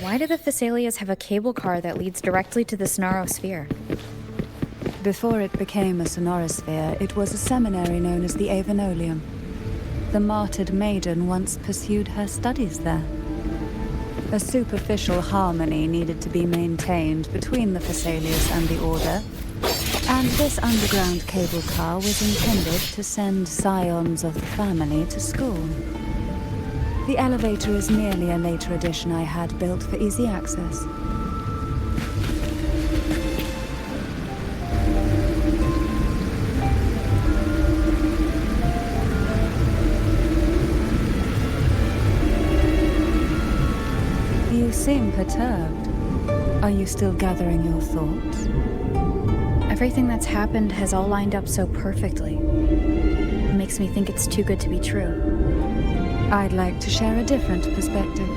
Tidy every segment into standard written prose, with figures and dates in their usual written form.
Why do the Thessalias have a cable car that leads directly to the Sonarosphere? Before it became a sonorosphere, it was a seminary known as the Avenolium. The martyred maiden once pursued her studies there. A superficial harmony needed to be maintained between the Thessalias and the Order, and this underground cable car was intended to send scions of the family to school. The elevator is merely a later addition I had built for easy access. You seem perturbed. Are you still gathering your thoughts? Everything that's happened has all lined up so perfectly. It makes me think it's too good to be true. I'd like to share a different perspective.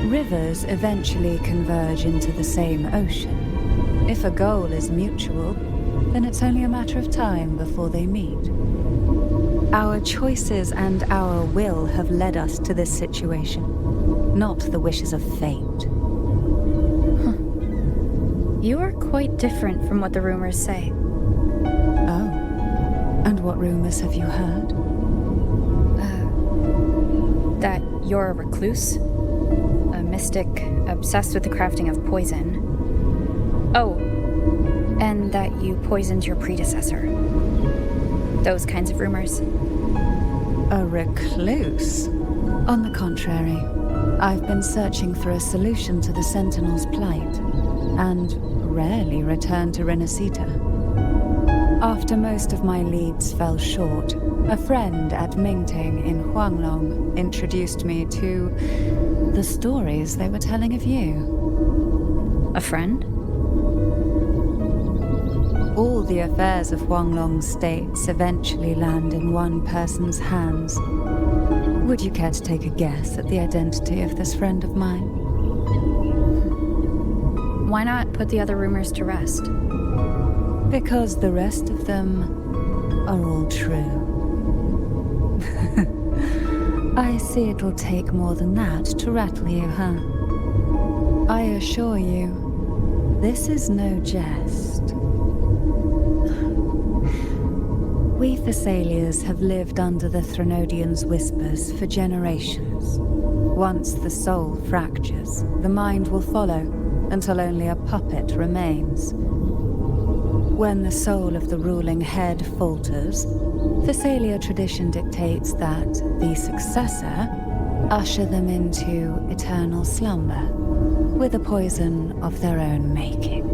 Rivers eventually converge into the same ocean. If a goal is mutual, then it's only a matter of time before they meet. Our choices and our will have led us to this situation, not the wishes of fate. You are quite different from what the rumors say. Oh. And what rumors have you heard? That you're a recluse, a mystic obsessed with the crafting of poison. Oh, and that you poisoned your predecessor. Those kinds of rumors. A recluse? On the contrary, I've been searching for a solution to the Sentinel's plight, and rarely return to Rinascita. After most of my leads fell short, a friend at Mingting in Huanglong introduced me to the stories they were telling of you. A friend? All the affairs of Huanglong states eventually land in one person's hands. Would you care to take a guess at the identity of this friend of mine? Why not put the other rumors to rest? Because the rest of them are all true. I see it'll take more than that to rattle you, huh? I assure you, this is no jest. We Thessalias have lived under the Threnodians' whispers for generations. Once the soul fractures, the mind will follow, until only a puppet remains. When the soul of the ruling head falters, Thessalia tradition dictates that the successor usher them into eternal slumber, with a poison of their own making.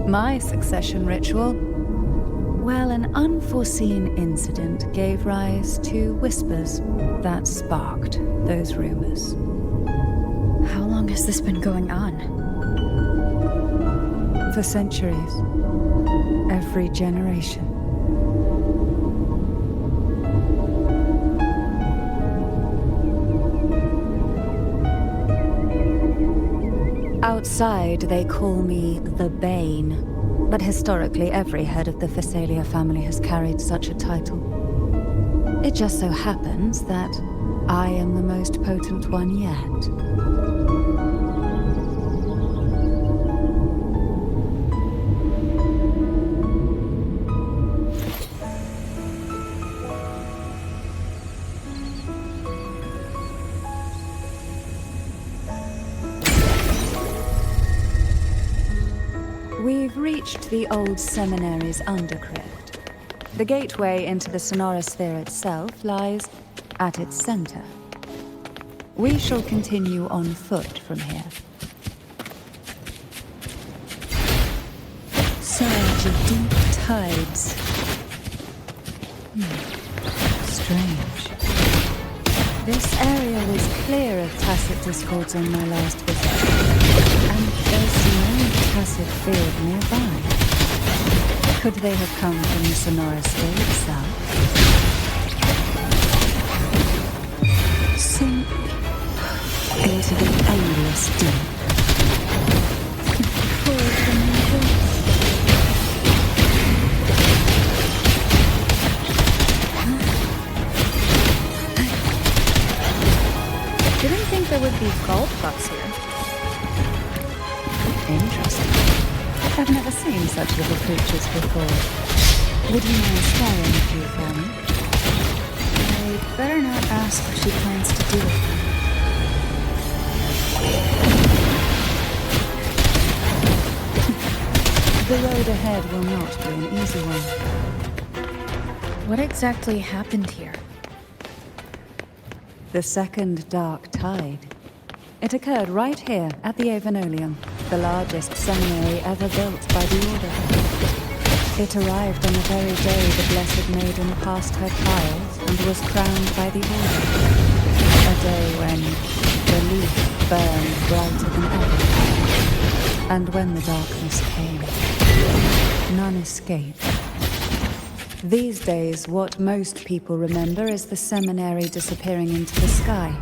My succession ritual? Well, an unforeseen incident gave rise to whispers that sparked those rumors. How long has this been going on? For centuries. Every generation. Outside, they call me the Bane, but historically every head of the Thessalia family has carried such a title. It just so happens that I am the most potent one yet. We've reached the old seminary's undercrypt. The gateway into the sonorosphere itself lies at its center. We shall continue on foot from here. Surge of deep tides. Strange. This area was clear of tacit discords on my last visit, and there's no tacit field nearby. Could they have come from the sonorosphere itself? Sink into the endless deep. Didn't think there would be gold bucks here. Interesting. I've never seen such little creatures before. Would you mind sparing a few for me? I'd better not ask what she plans to do with them. The road ahead will not be an easy one. What exactly happened here? The second dark tide. It occurred right here at the Avenolium, the largest seminary ever built by the Order. It arrived on the very day the Blessed Maiden passed her trials and was crowned by the Order. A day when the leaf burned brighter than ever. And when the darkness came, none escaped. These days, what most people remember is the seminary disappearing into the sky.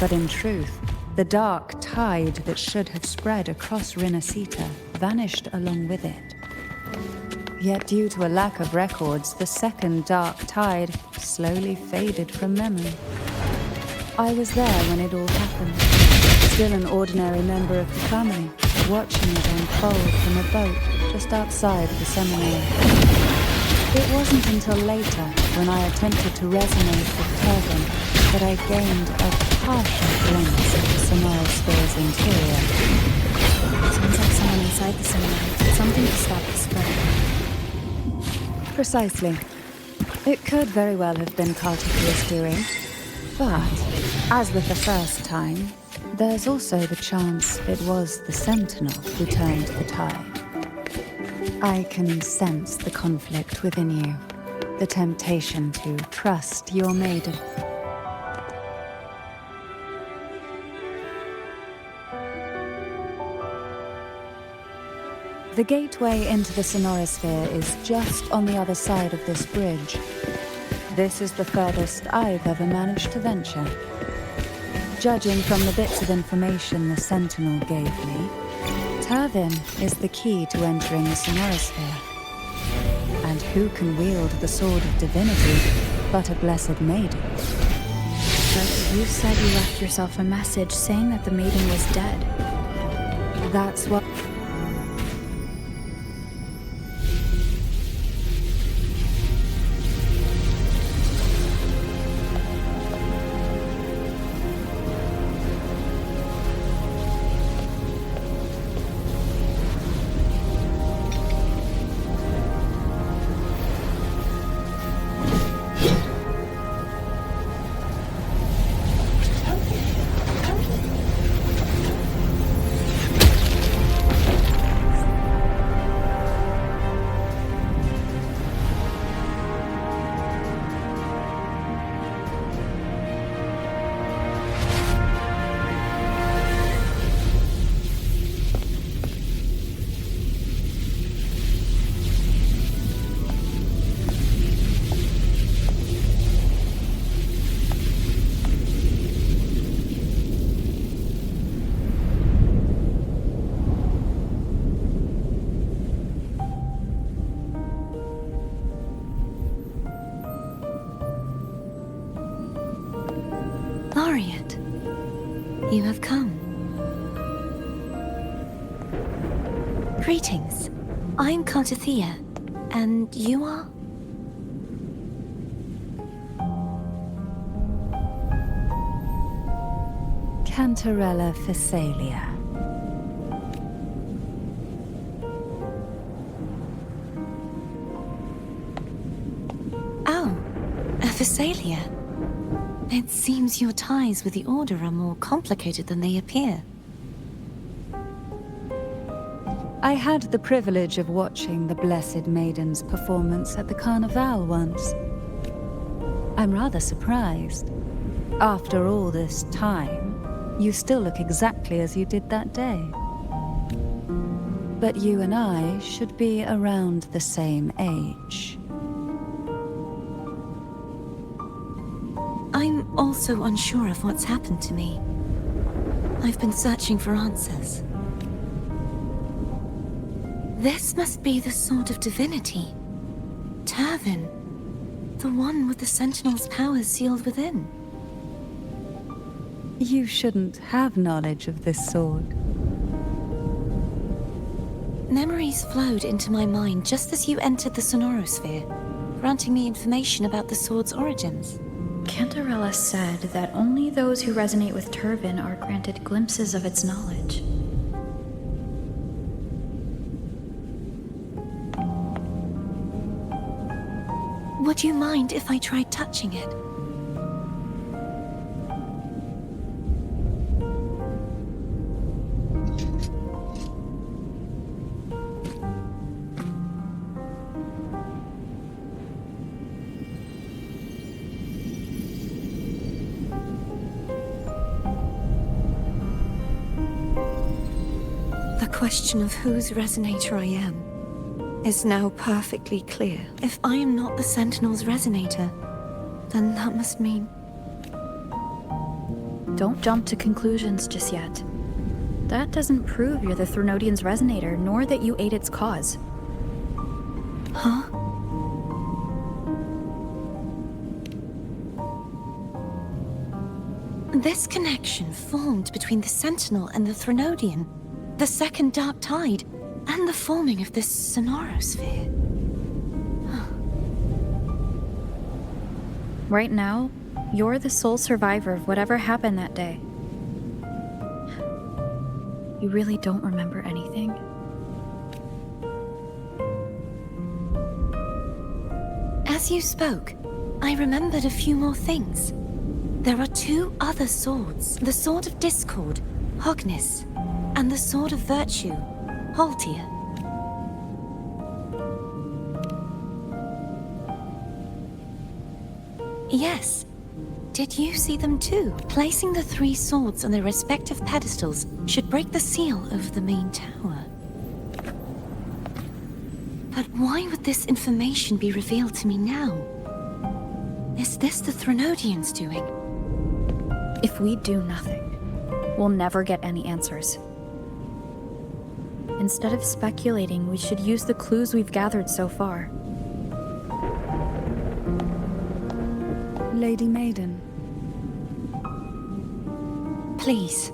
But in truth, the dark tide that should have spread across Rinascita vanished along with it. Yet due to a lack of records, the second dark tide slowly faded from memory. I was there when it all happened, still an ordinary member of the family, watching it unfold from a boat just outside the seminary. It wasn't until later, when I attempted to resonate with Turvin, that I gained a partial glimpse of the Sonorosphere's interior. Sounds like someone inside the seminary did something to stop the spread. Precisely. It could very well have been Kartika's doing. But, as with the first time, there's also the chance it was the Sentinel who turned the tide. I can sense the conflict within you, the temptation to trust your maiden. The gateway into the Sonorosphere is just on the other side of this bridge. This is the furthest I've ever managed to venture. Judging from the bits of information the Sentinel gave me, Turvin is the key to entering the Sonorosphere. And who can wield the sword of divinity but a blessed maiden? But you said you left yourself a message saying that the maiden was dead. That's what... Laureate, you have come. Greetings. I'm Kartithia, and you are? Cantarella Phasalia. Oh, a Phasalia. It seems your ties with the Order are more complicated than they appear. I had the privilege of watching the Blessed Maiden's performance at the Carnival once. I'm rather surprised. After all this time, you still look exactly as you did that day. But you and I should be around the same age. I'm also unsure of what's happened to me. I've been searching for answers. This must be the Sword of Divinity. Turvin, the one with the Sentinel's powers sealed within. You shouldn't have knowledge of this sword. Memories flowed into my mind just as you entered the Sonorosphere, granting me information about the sword's origins. Cantarella said that only those who resonate with Turvin are granted glimpses of its knowledge. Would you mind if I tried touching it? The question of whose resonator I am is now perfectly clear. If I am not the Sentinel's resonator, then that must mean... Don't jump to conclusions just yet. That doesn't prove you're the Threnodian's resonator, nor that you aid its cause. Huh? This connection formed between the Sentinel and the Threnodian, the second Dark Tide, and the forming of this Sonorosphere. Right now, you're the sole survivor of whatever happened that day. You really don't remember anything? As you spoke, I remembered a few more things. There are two other swords, the Sword of Discord, Hognis, and the Sword of Virtue, Haltia. Yes. Did you see them too? Placing the three swords on their respective pedestals should break the seal over the main tower. But why would this information be revealed to me now? Is this the Threnodians' doing? If we do nothing, we'll never get any answers. Instead of speculating, we should use the clues we've gathered so far. Lady Maiden. Please,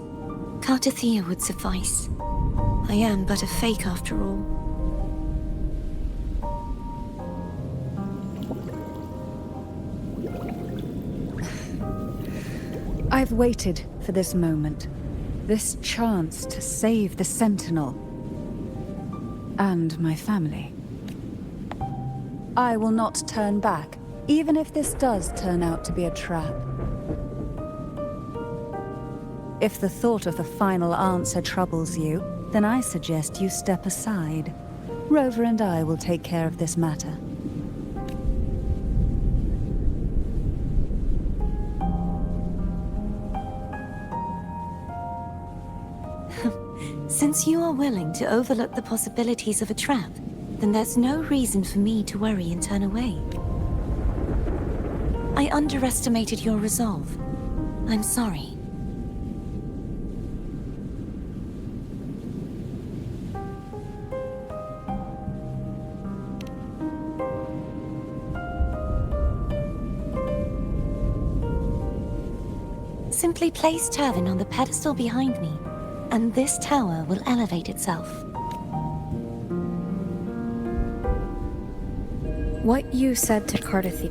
Cartathea would suffice. I am but a fake after all. I've waited for this moment. This chance to save the Sentinel. And my family. I will not turn back, even if this does turn out to be a trap. If the thought of the final answer troubles you, then I suggest you step aside. Rover and I will take care of this matter. Since you are willing to overlook the possibilities of a trap, then there's no reason for me to worry and turn away. I underestimated your resolve. I'm sorry. Simply place Turvin on the pedestal behind me, and this tower will elevate itself. What you said to Cartathea.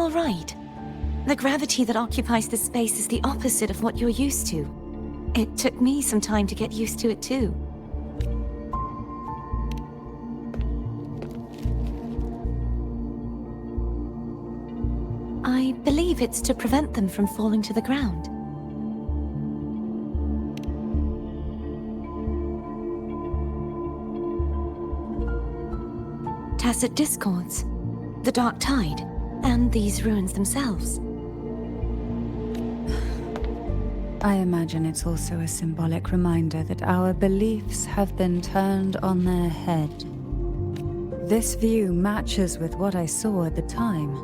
all right? The gravity that occupies this space is the opposite of what you're used to. It took me some time to get used to it too. I believe it's to prevent them from falling to the ground. Tacit discords, the dark tide, and these ruins themselves. I imagine it's also a symbolic reminder that our beliefs have been turned on their head. This view matches with what I saw at the time.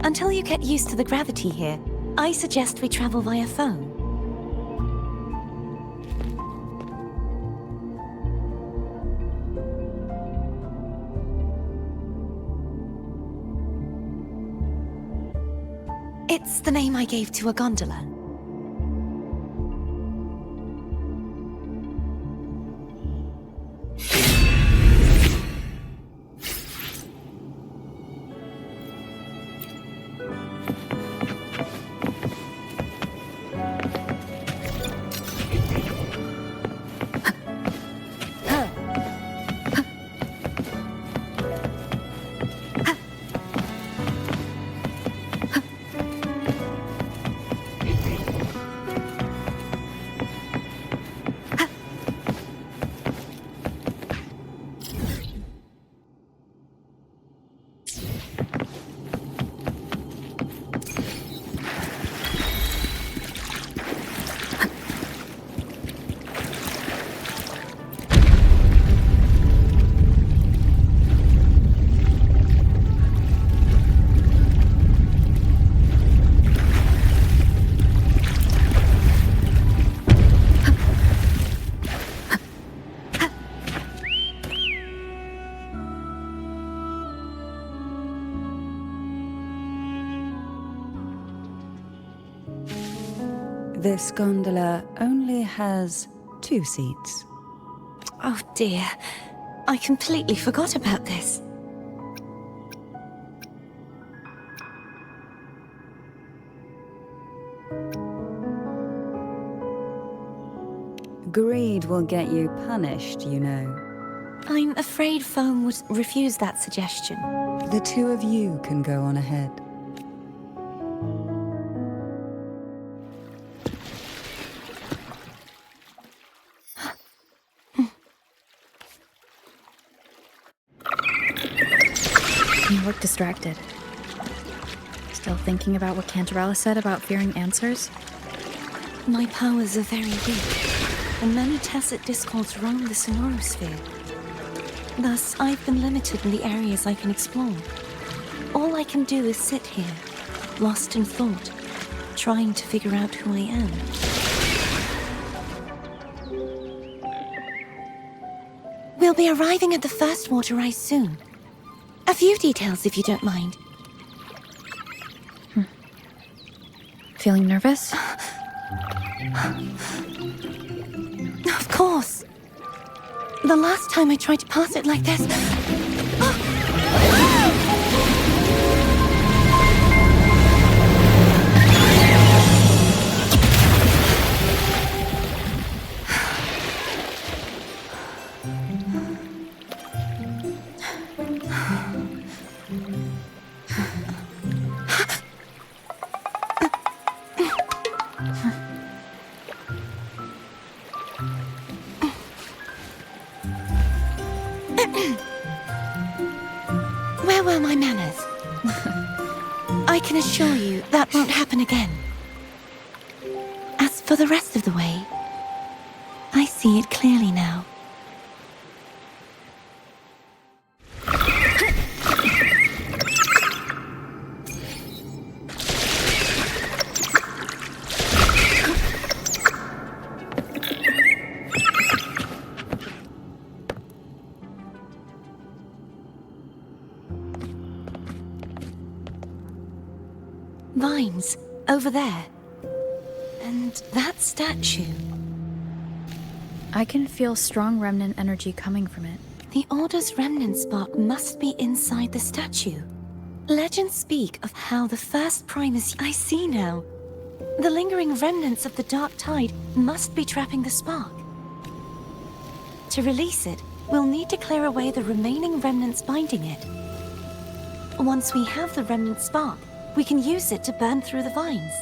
Until you get used to the gravity here, I suggest we travel via phone. It's the name I gave to a gondola. This gondola only has 2 seats. Oh dear, I completely forgot about this. Greed will get you punished, you know. I'm afraid Foam would refuse that suggestion. The 2 of you can go on ahead. You look distracted. Still thinking about what Cantarella said about fearing answers? My powers are very weak, and many tacit discords roam the sonorosphere. Thus, I've been limited in the areas I can explore. All I can do is sit here, lost in thought, trying to figure out who I am. We'll be arriving at the first water rise soon. A few details, if you don't mind. Feeling nervous? Of course. The last time I tried to pass it like this... Where were my manners? I can assure you that won't happen again. As for the rest of the way, I see it clearly now. Vines, over there. And that statue. I can feel strong remnant energy coming from it. The Order's remnant spark must be inside the statue. Legends speak of how the first Primus... I see now. The lingering remnants of the Dark Tide must be trapping the spark. To release it, we'll need to clear away the remaining remnants binding it. Once we have the remnant spark, we can use it to burn through the vines.